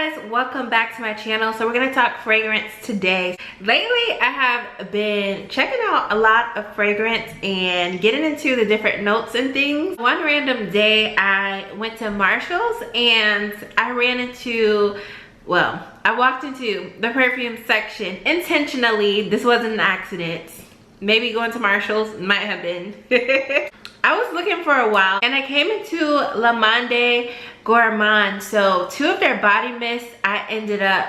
guys, welcome back to my channel. So we're gonna talk fragrance today. Lately I have been checking out a lot of fragrance and getting into the different notes and things. One random day I went to Marshall's and I ran into, well, I walked into the perfume section intentionally. This wasn't an accident. Maybe going to Marshall's might have been. I was looking for a while and I came into Monde Gourmand. So two of their body mists I ended up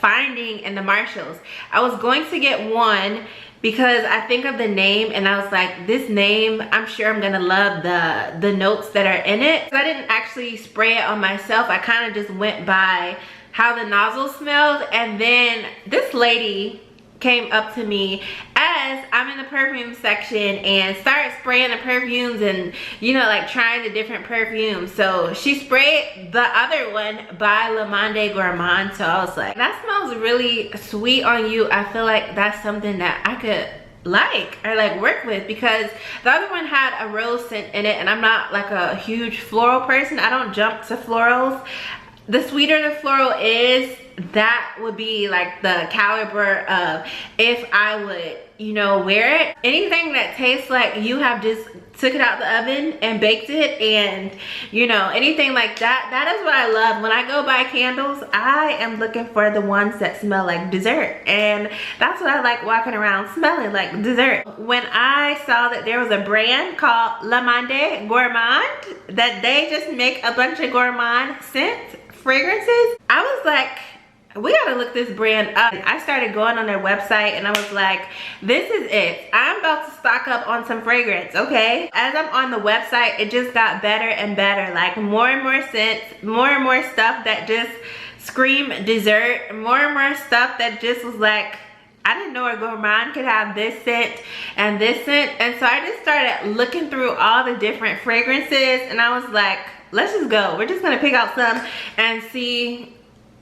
finding in the Marshalls. I was going to get one because I think of the name and I was like, this name, I'm sure I'm gonna love the notes that are in it. So I didn't actually spray it on myself. I kind of just went by how the nozzle smelled, and then this lady came up to me as I'm in the perfume section and started spraying the perfumes and, you know, like trying the different perfumes. So she sprayed the other one by Monde Gourmand. So I was like, that smells really sweet on you. I feel like that's something that I could like or like work with, because the other one had a rose scent in it and I'm not like a huge floral person. I don't jump to florals. The sweeter the floral is, that would be like the caliber of if I would, you know, wear it. Anything that tastes like you have just took it out the oven and baked it, and you know, anything like that, that is what I love. When I go buy candles, I am looking for the ones that smell like dessert, and that's what I like, walking around smelling like dessert. When I saw that there was a brand called Monde Gourmand that they just make a bunch of gourmand scents fragrances, I was like, we gotta look this brand up. I started going on their website and I was like, this is it. I'm about to stock up on some fragrance, okay? As I'm on the website, it just got better and better. Like more and more scents, more and more stuff that just scream dessert, more and more stuff that just was like, I didn't know a gourmand could have this scent and this scent. And so I just started looking through all the different fragrances and I was like, let's just go. We're just gonna pick out some and see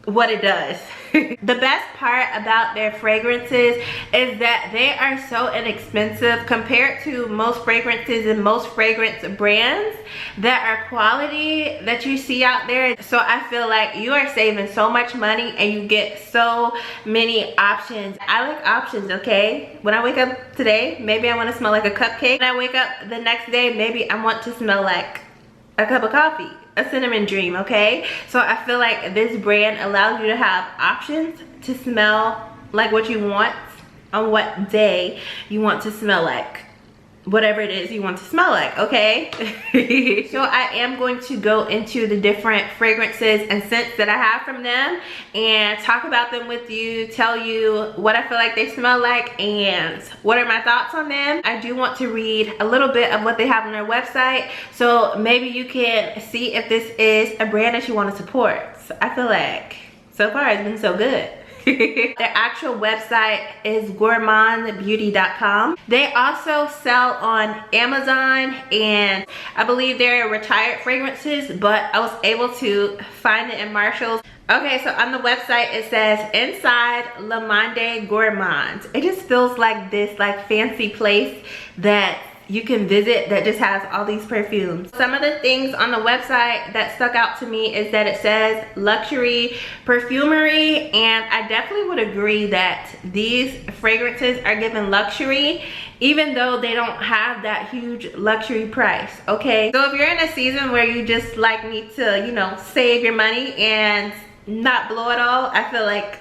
what it does. The best part about their fragrances is that they are so inexpensive compared to most fragrances and most fragrance brands that are quality that you see out there. So I feel like you are saving so much money and you get so many options. I like options, okay? When I wake up today, maybe I want to smell like a cupcake. When I wake up the next day, maybe I want to smell like a cup of coffee, a cinnamon dream, okay? So I feel like this brand allows you to have options to smell like what you want on what day you want to smell like whatever it is you want to smell like, okay? So I am going to go into the different fragrances and scents that I have from them and talk about them with you, tell you what I feel like they smell like and what are my thoughts on them. I do want to read a little bit of what they have on their website, so maybe you can see if this is a brand that you want to support. So I feel like so far it's been so good. Their actual website is gourmandbeauty.com. They also sell on Amazon, and I believe they're retired fragrances, but I was able to find it in Marshall's. Okay, so on the website it says inside Monde Gourmand. It just feels like this like fancy place that you can visit that just has all these perfumes. Some of the things on the website that stuck out to me is that it says luxury perfumery, and I definitely would agree that these fragrances are given luxury even though they don't have that huge luxury price, okay? So if you're in a season where you just like need to, you know, save your money and not blow it all, I feel like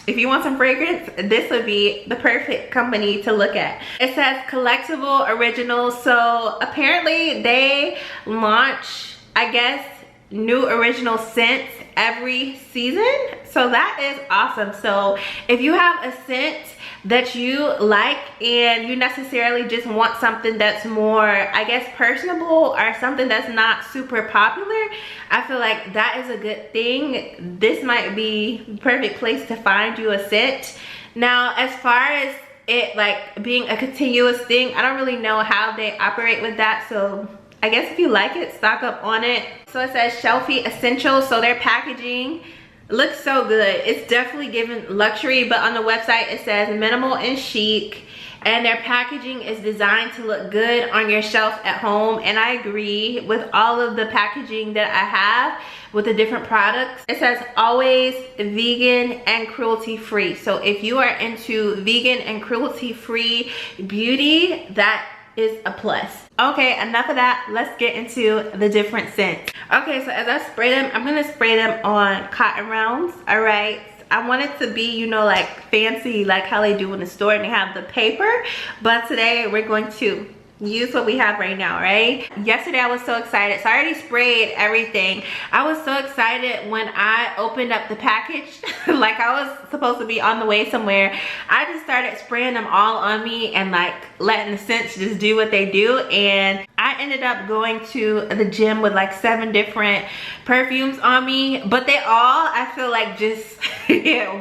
if you want some fragrance, this would be the perfect company to look at. It says collectible originals. So apparently they launch, I guess, new original scents every season. So that is awesome. So if you have a scent that you like and you necessarily just want something that's more, I guess, personable or something that's not super popular, I feel like that is a good thing. This might be the perfect place to find you a scent. Now, as far as it like being a continuous thing, I don't really know how they operate with that. So I guess if you like it, stock up on it. So it says Shelfie Essentials. So their packaging looks so good. It's definitely given luxury, but on the website it says minimal and chic, and their packaging is designed to look good on your shelf at home. And I agree with all of the packaging that I have with the different products. It says always vegan and cruelty free. So if you are into vegan and cruelty free beauty, that is a plus. Okay, enough of that. Let's get into the different scents. Okay, so as I spray them, I'm gonna spray them on cotton rounds. All right, I want it to be, you know, like fancy, like how they do in the store and they have the paper, but today we're going to use what we have right now, right? Yesterday I was so excited, so I already sprayed everything. I was so excited when I opened up the package like I was supposed to be on the way somewhere. I just started spraying them all on me and like letting the scents just do what they do, and I ended up going to the gym with like 7 different perfumes on me, but they all, I feel like, just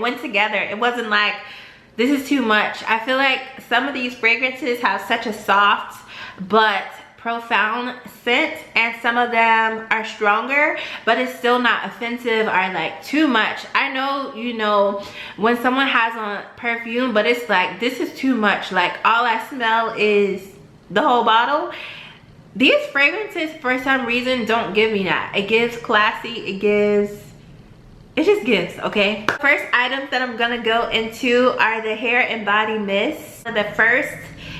went together. It wasn't like this is too much. I feel like some of these fragrances have such a soft but profound scent, and some of them are stronger, but it's still not offensive or like too much. I know, you know, when someone has on perfume, but it's like, this is too much. Like all I smell is the whole bottle. These fragrances, for some reason, don't give me that. It gives classy, it just gives, okay? First items that I'm gonna go into are the hair and body mists. The first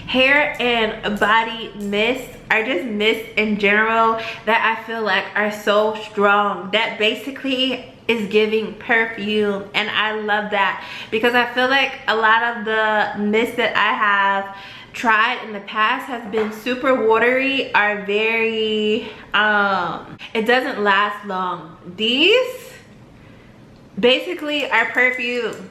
hair and body mists are just mists in general that I feel like are so strong, that basically is giving perfume, and I love that because I feel like a lot of the mists that I have tried in the past has been super watery, are very it doesn't last long. These basically are perfume.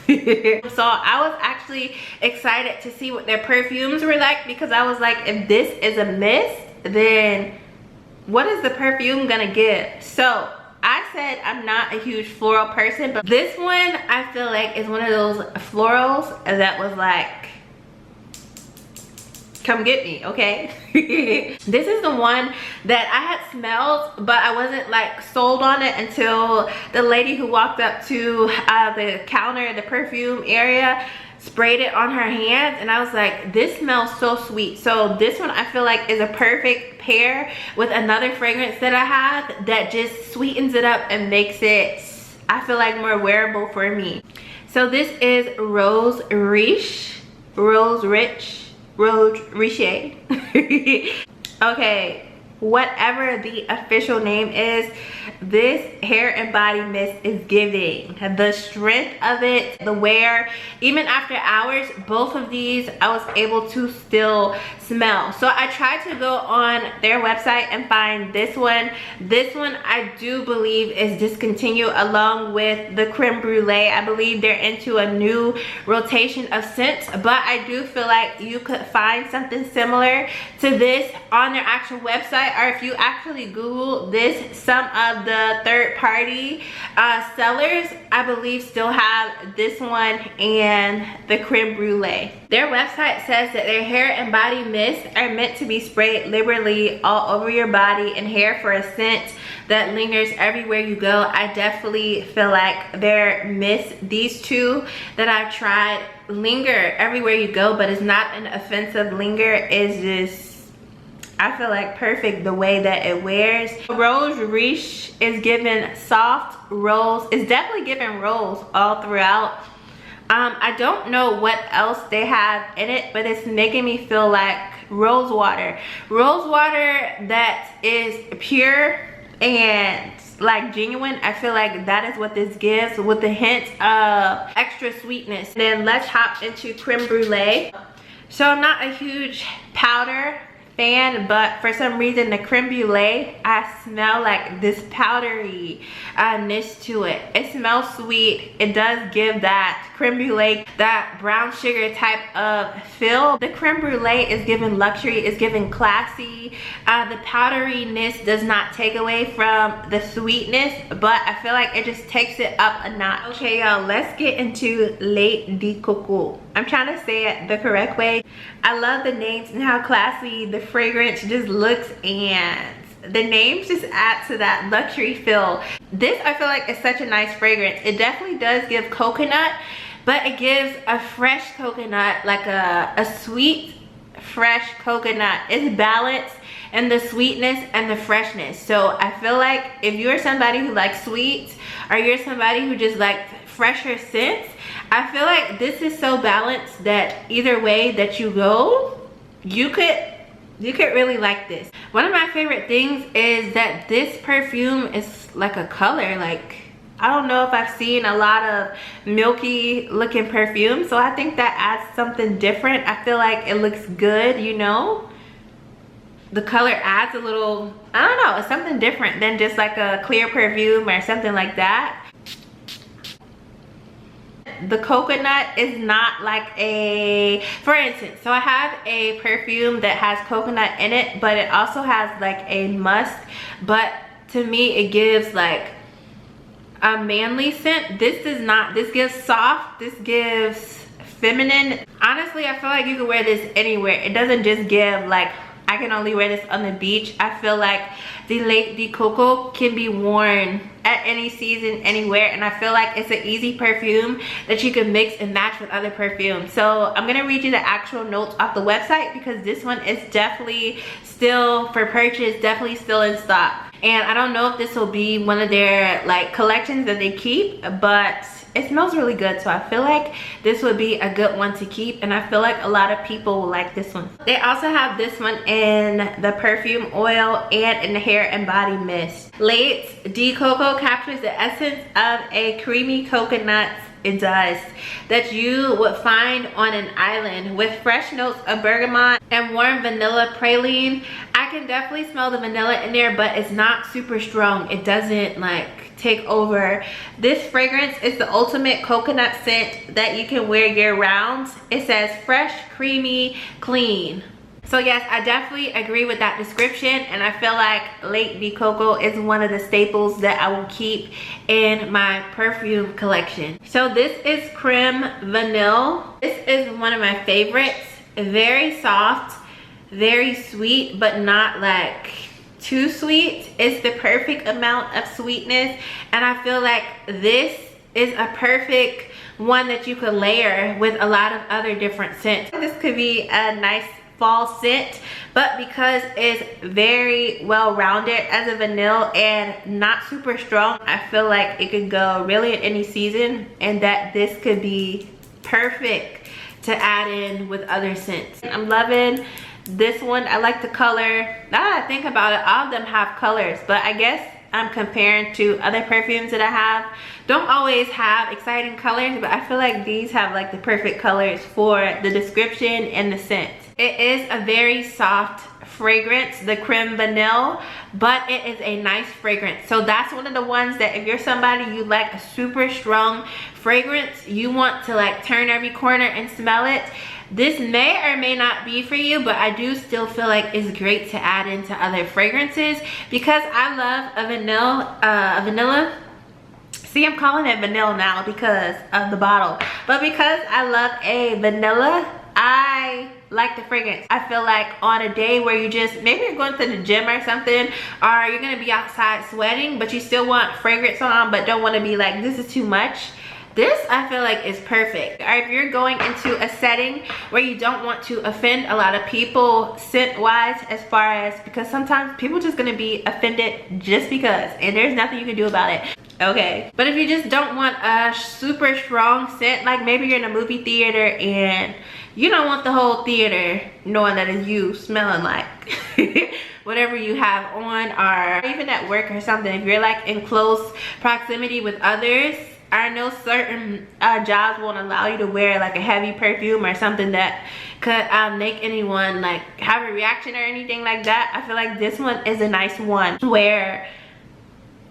So I was actually excited to see what their perfumes were like, because I was like, if this is a mist, then what is the perfume gonna give? So I said I'm not a huge floral person, but this one I feel like is one of those florals that was like, come get me, okay? This is the one that I had smelled, but I wasn't like sold on it until the lady who walked up to the counter, the perfume area, sprayed it on her hands, and I was like, this smells so sweet. So this one I feel like is a perfect pair with another fragrance that I have that just sweetens it up and makes it, I feel like, more wearable for me. So this is Rose Riche. Okay, whatever the official name is, this hair and body mist is giving. The strength of it, the wear, even after hours, both of these I was able to still smell. So I tried to go on their website and find this one. This one I do believe is discontinued, along with the creme brulee. I believe they're into a new rotation of scents, but I do feel like you could find something similar to this on their actual website, or if you actually Google this, some of the third-party sellers, I believe, still have this one and the creme brulee. Their website says that their hair and body mists are meant to be sprayed liberally all over your body and hair for a scent that lingers everywhere you go. I definitely feel like their mists, these two that I've tried, linger everywhere you go, but it's not an offensive linger. It's just, I feel like, perfect the way that it wears. Rose Riche is giving soft rose. It's definitely giving rose all throughout. I don't know what else they have in it, but it's making me feel like rose water. Rose water that is pure and like genuine. I feel like that is what this gives, with the hint of extra sweetness. Then let's hop into creme brulee. So I'm not a huge powder fan, but for some reason the creme brulee, I smell like this powdery-ness to it. It smells sweet. It does give that creme brulee, that brown sugar type of feel. The creme brulee is giving luxury, is giving classy. The powderiness does not take away from the sweetness, but I feel like it just takes it up a notch. Okay, y'all, let's get into Lait de Coco. I'm trying to say it the correct way. I love the names and how classy the fragrance just looks, and the names just add to that luxury feel. This, I feel like, is such a nice fragrance. It definitely does give coconut, but it gives a fresh coconut, like a sweet, fresh coconut. It's balanced in the sweetness and the freshness. So I feel like if you're somebody who likes sweets, or you're somebody who just likes fresher scents, I feel like this is so balanced that either way that you go, you could really like this. One of my favorite things is that this perfume is like a color. Like, I don't know if I've seen a lot of milky looking perfume, so I think that adds something different. I feel like it looks good, you know. The color adds a little, I don't know, it's something different than just like a clear perfume or something like that. The coconut is not like a, for instance, so I have a perfume that has coconut in it, but it also has like a musk, but to me it gives like a manly scent. This does not. This gives soft, this gives feminine. Honestly, I feel like you can wear this anywhere. It doesn't just give like, I can only wear this on the beach. I feel like the Lait de Coco can be worn at any season, anywhere, and I feel like it's an easy perfume that you can mix and match with other perfumes. So I'm gonna read you the actual notes off the website, because this one is definitely still for purchase, definitely still in stock. And I don't know if this will be one of their like collections that they keep, but it smells really good, so I feel like this would be a good one to keep, and I feel like a lot of people will like this one. They also have this one in the perfume oil and in the hair and body mist. Lait de Coco captures the essence of a creamy coconut, it does, that you would find on an island, with fresh notes of bergamot and warm vanilla praline. I can definitely smell the vanilla in there, but it's not super strong. It doesn't like take over. This fragrance is the ultimate coconut scent that you can wear year round. It says fresh, creamy, clean. So yes, I definitely agree with that description, and I feel like Lait de Coco is one of the staples that I will keep in my perfume collection. So this is Creme Vanille. This is one of my favorites. Very soft, very sweet, but not like too sweet. It's the perfect amount of sweetness, and I feel like this is a perfect one that you could layer with a lot of other different scents. This could be a nice fall scent, but because it's very well rounded as a vanilla and not super strong, I feel like it could go really in any season, and that this could be perfect to add in with other scents. I'm loving this one. I like the color. Now that I think about it, all of them have colors, but I guess I'm comparing to other perfumes that I have. Don't always have exciting colors, but I feel like these have like the perfect colors for the description and the scent. It is a very soft fragrance, the Creme Vanille, but it is a nice fragrance. So that's one of the ones that if you're somebody you like a super strong fragrance, you want to like turn every corner and smell it, this may or may not be for you, but I do still feel like it's great to add into other fragrances, because I love a vanilla. See, I'm calling it vanilla now because of the bottle, but because I love a vanilla, I like the fragrance. I feel like on a day where you just, maybe you're going to the gym or something, or you're gonna be outside sweating, but you still want fragrance on, but don't want to be like, this is too much. This I feel like is perfect. Or if you're going into a setting where you don't want to offend a lot of people scent wise, as far as, because sometimes people just gonna be offended just because, and there's nothing you can do about it. Okay, but if you just don't want a super strong scent, like maybe you're in a movie theater and you don't want the whole theater knowing that it's you smelling like whatever you have on, or even at work or something, if you're like in close proximity with others, I know certain jobs won't allow you to wear like a heavy perfume or something that could make anyone like have a reaction or anything like that. I feel like this one is a nice one where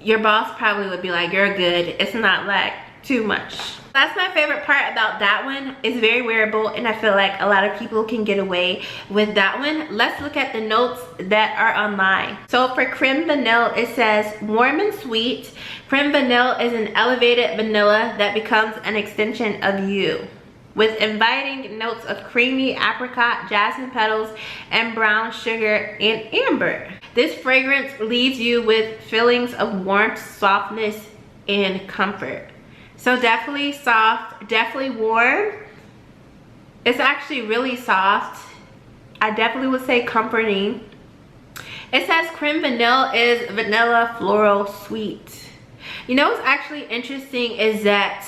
your boss probably would be like, you're good. It's not like too much. That's my favorite part about that one. It's very wearable, and I feel like a lot of people can get away with that one. Let's look at the notes that are on mine. So for Creme Vanille, it says warm and sweet. Creme Vanille is an elevated vanilla that becomes an extension of you, with inviting notes of creamy apricot, jasmine petals, and brown sugar and amber. This fragrance leaves you with feelings of warmth, softness, and comfort. So definitely soft, definitely warm. It's actually really soft. I definitely would say comforting. It says creme vanilla is vanilla floral sweet. You know what's actually interesting is that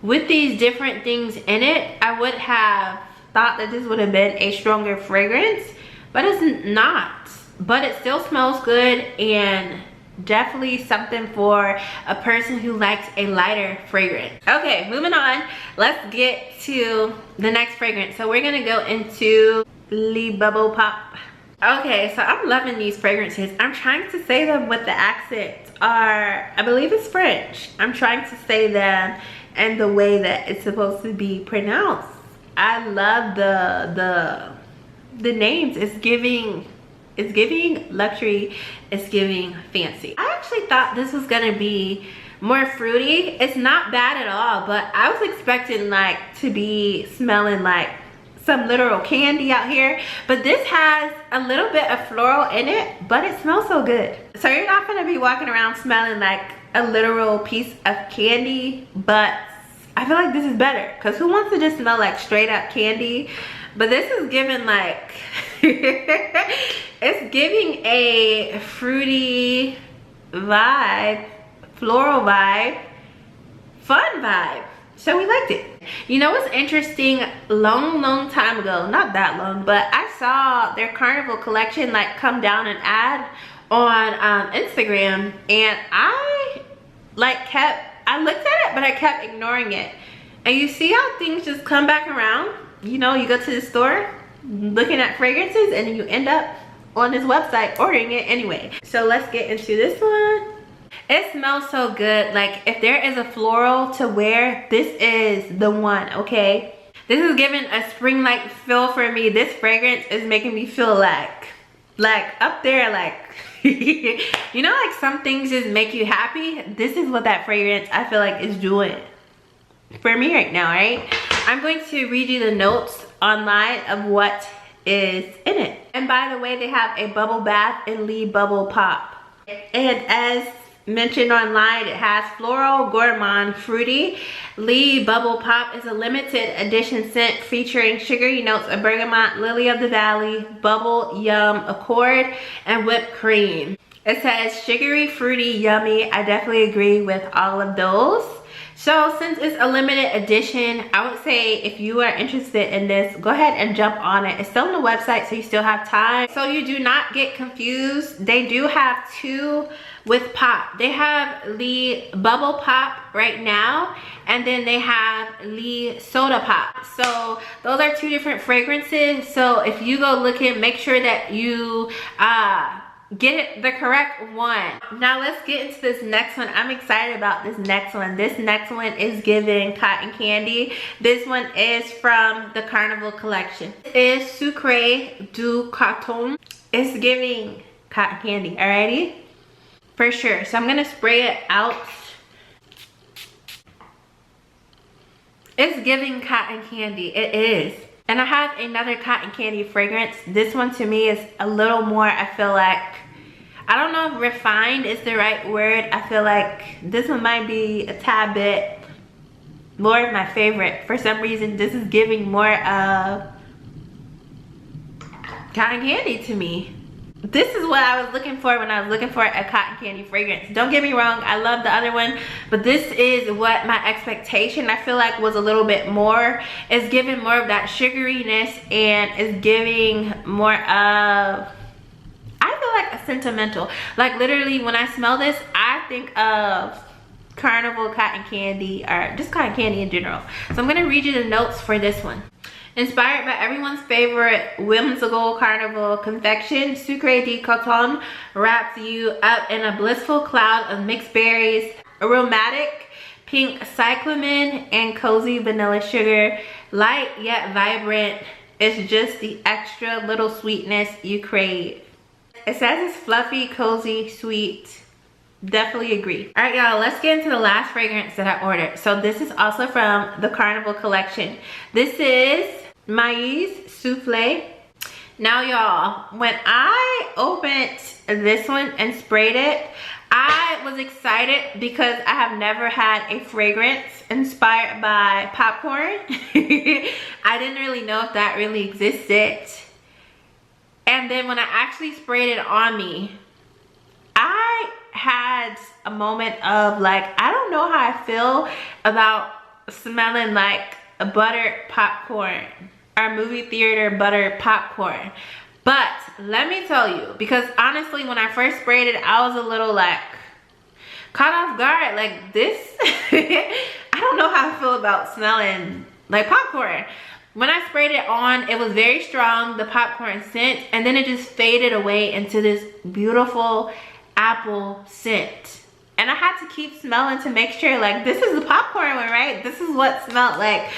with these different things in it, I would have thought that this would have been a stronger fragrance, but it's not. But it still smells good, and definitely something for a person who likes a lighter fragrance. Okay, moving on. Let's get to the next fragrance. So we're gonna go into Le Bubble Pop. Okay, so I'm loving these fragrances. I'm trying to say them with the accent, or I believe it's French. I'm trying to say them and the way that it's supposed to be pronounced. I love the names. It's giving luxury, it's giving fancy. I actually thought this was gonna be more fruity. It's not bad at all, but I was expecting like to be smelling like some literal candy out here, but this has a little bit of floral in it, but it smells so good. So you're not gonna be walking around smelling like a literal piece of candy, but I feel like this is better, because who wants to just smell like straight up candy? But this is giving like it's giving a fruity vibe, floral vibe, fun vibe. So we liked it. You know what's interesting? Long time ago, not that long, but I saw their carnival collection like come down an ad on Instagram, and I looked at it, but I kept ignoring it. And you see how things just come back around? You know, you go to the store looking at fragrances, and then you end up on this website ordering it anyway. So let's get into this one. It smells so good. Like, if there is a floral to wear, this is the one, okay? This is giving a spring-like feel for me. This fragrance is making me feel like up there, like you know, like some things just make you happy. This is what that fragrance I feel like is doing for me right now, right? I'm going to read you the notes online of what is in it. And by the way, they have a bubble bath in Le Bubble Pop. And as mentioned online, it has floral, gourmand, fruity. Le Bubble Pop is a limited edition scent featuring sugary notes of bergamot, lily of the valley, bubble, yum, accord, and whipped cream. It says sugary, fruity, yummy. I definitely agree with all of those. So since it's a limited edition, I would say if you are interested in this, go ahead and jump on it. It's still on the website, so you still have time. So you do not get confused. They do have two with pop. They have Le Bubble Pop right now, and then they have Le Soda Pop. So those are two different fragrances. So if you go looking, make sure that you get it the correct one. Now let's get into this next one. I'm excited about this next one. This next one is giving cotton candy. This one is from the Carnival collection. It is Sucre du Coton. It's giving cotton candy. Alrighty, for sure. So I'm gonna spray it out. It's giving cotton candy. It is. And I have another cotton candy fragrance. This one to me is a little more, I feel like, I don't know if refined is the right word. I feel like this one might be a tad bit more of my favorite. For some reason, this is giving more of cotton candy to me. This is what I was looking for when I was looking for a cotton candy fragrance. Don't get me wrong, I love the other one, but this is what my expectation I feel like was a little bit more. It's giving more of that sugariness, and it's giving more of, I feel like a sentimental. Like literally when I smell this, I think of Carnival cotton candy, or just cotton candy in general. So I'm gonna read you the notes for this one. Inspired by everyone's favorite whimsical carnival confection, Sucre du Coton wraps you up in a blissful cloud of mixed berries, aromatic pink cyclamen, and cozy vanilla sugar. Light yet vibrant, it's just the extra little sweetness you crave. It says it's fluffy, cozy, sweet. Definitely agree. All right, y'all, let's get into the last fragrance that I ordered. So this is also from the Carnival collection. This is Maïs Soufflé. Now, y'all, when I opened this one and sprayed it, I was excited because I have never had a fragrance inspired by popcorn. I didn't really know if that really existed. And then when I actually sprayed it on me, I had a moment of like, I don't know how I feel about smelling like a buttered popcorn or movie theater buttered popcorn. But let me tell you, because honestly, when I first sprayed it, I was a little like caught off guard. Like this, I don't know how I feel about smelling like popcorn. When I sprayed it on, it was very strong, the popcorn scent, and then it just faded away into this beautiful apple scent. And I had to keep smelling to make sure, like, this is the popcorn one, right? This is what smelled like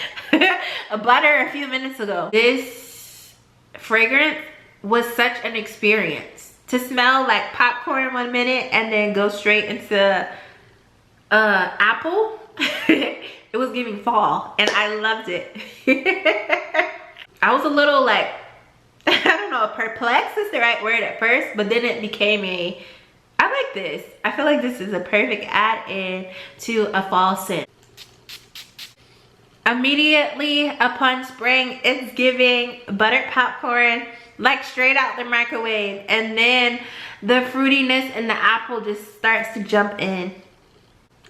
a butter a few minutes ago. This fragrance was such an experience. To smell like popcorn 1 minute and then go straight into apple. It was giving fall and I loved it. I was a little like, I don't know, perplexed is the right word at first, but then it became a, I like this. I feel like this is a perfect add-in to a fall scent. Immediately upon spraying, it's giving buttered popcorn, like straight out the microwave, and then the fruitiness in the apple just starts to jump in.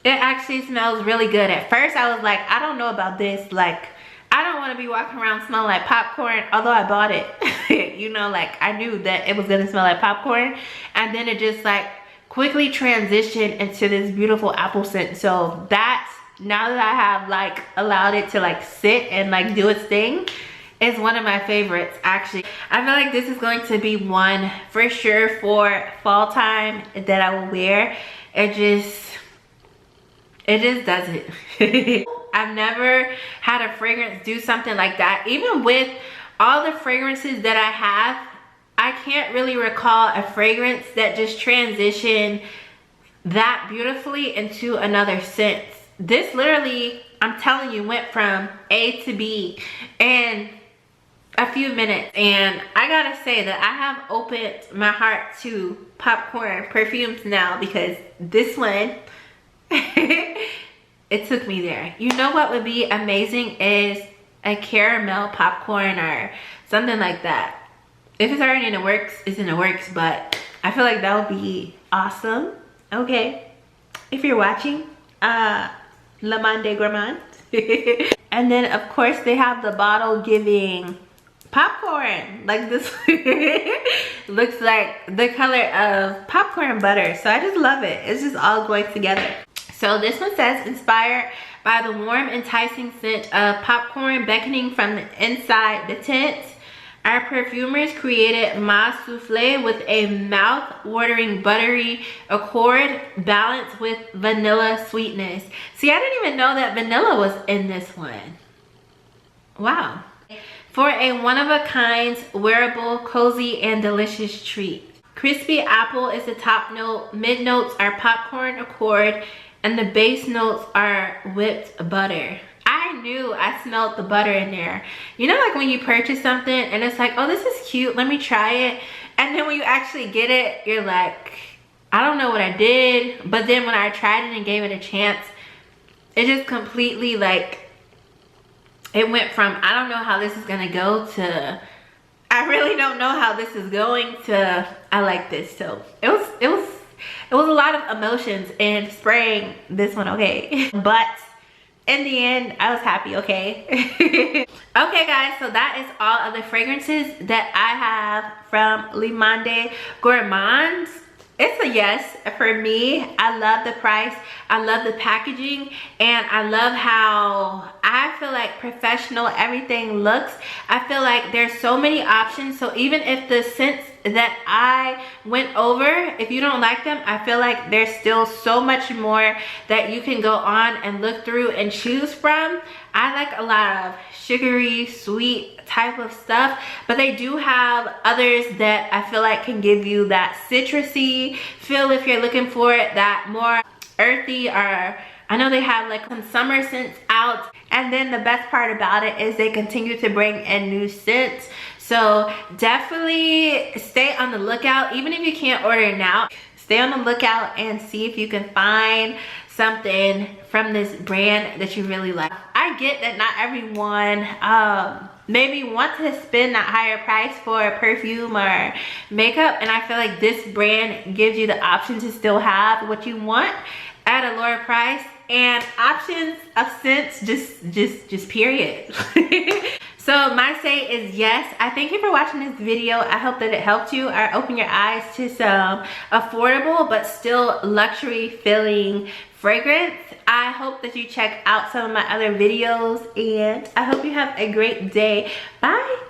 It actually smells really good. At first I was like, I don't know about this, like I don't want to be walking around smelling like popcorn, although I bought it. You know, like I knew that it was gonna smell like popcorn, and then it just like quickly transitioned into this beautiful apple scent. So that's, now that I have like allowed it to like sit and like do its thing, is one of my favorites actually. I feel like this is going to be one for sure for fall time that I will wear. It just does it. I've never had a fragrance do something like that. Even with all the fragrances that I have, I can't really recall a fragrance that just transitioned that beautifully into another scent. This literally, I'm telling you, went from A to B in a few minutes. And I gotta say that I have opened my heart to popcorn perfumes now, because this one, it took me there. You know what would be amazing is a caramel popcorn or something like that. If it's already in the works, it's in the works, but I feel like that would be awesome. Okay, if you're watching, Monde, Gourmand. And then of course they have the bottle giving popcorn, like this. Looks like the color of popcorn butter. So I just love it. It's just all going together. So this one says, inspired by the warm, enticing scent of popcorn beckoning from the inside the tent, our perfumers created Ma Souffle with a mouth-watering buttery accord balanced with vanilla sweetness. See, I didn't even know that vanilla was in this one. Wow. For a one-of-a-kind, wearable, cozy, and delicious treat. Crispy apple is the top note. Mid notes are popcorn accord, and the base notes are whipped butter. I knew I smelled the butter in there. You know, like when you purchase something and it's like, oh, this is cute, let me try it. And then when you actually get it, you're like, I don't know what I did. But then when I tried it and gave it a chance, it just completely like, it went from, I don't know how this is gonna go, to I really don't know how this is going, to I like this. So it was a lot of emotions in spraying this one, okay? But in the end, I was happy, okay? Okay guys, so that is all of the fragrances that I have from Monde Gourmand. It's a yes for me. I love the price, I love the packaging, and I love how I feel like professional everything looks. I feel like there's so many options. So even if the scents that I went over, if you don't like them, I feel like there's still so much more that you can go on and look through and choose from. I like a lot of sugary, sweet type of stuff, but they do have others that I feel like can give you that citrusy feel if you're looking for it, that more earthy, or I know they have like some summer scents out. And then the best part about it is they continue to bring in new scents. So definitely stay on the lookout. Even if you can't order now, stay on the lookout and see if you can find something from this brand that you really like. I get that not everyone maybe want to spend that higher price for perfume or makeup, and I feel like this brand gives you the option to still have what you want at a lower price, and options of scents, just period. So my say is yes. I thank you for watching this video. I hope that it helped you or opened your eyes to some affordable but still luxury feeling fragrance. I hope that you check out some of my other videos, and I hope you have a great day. Bye.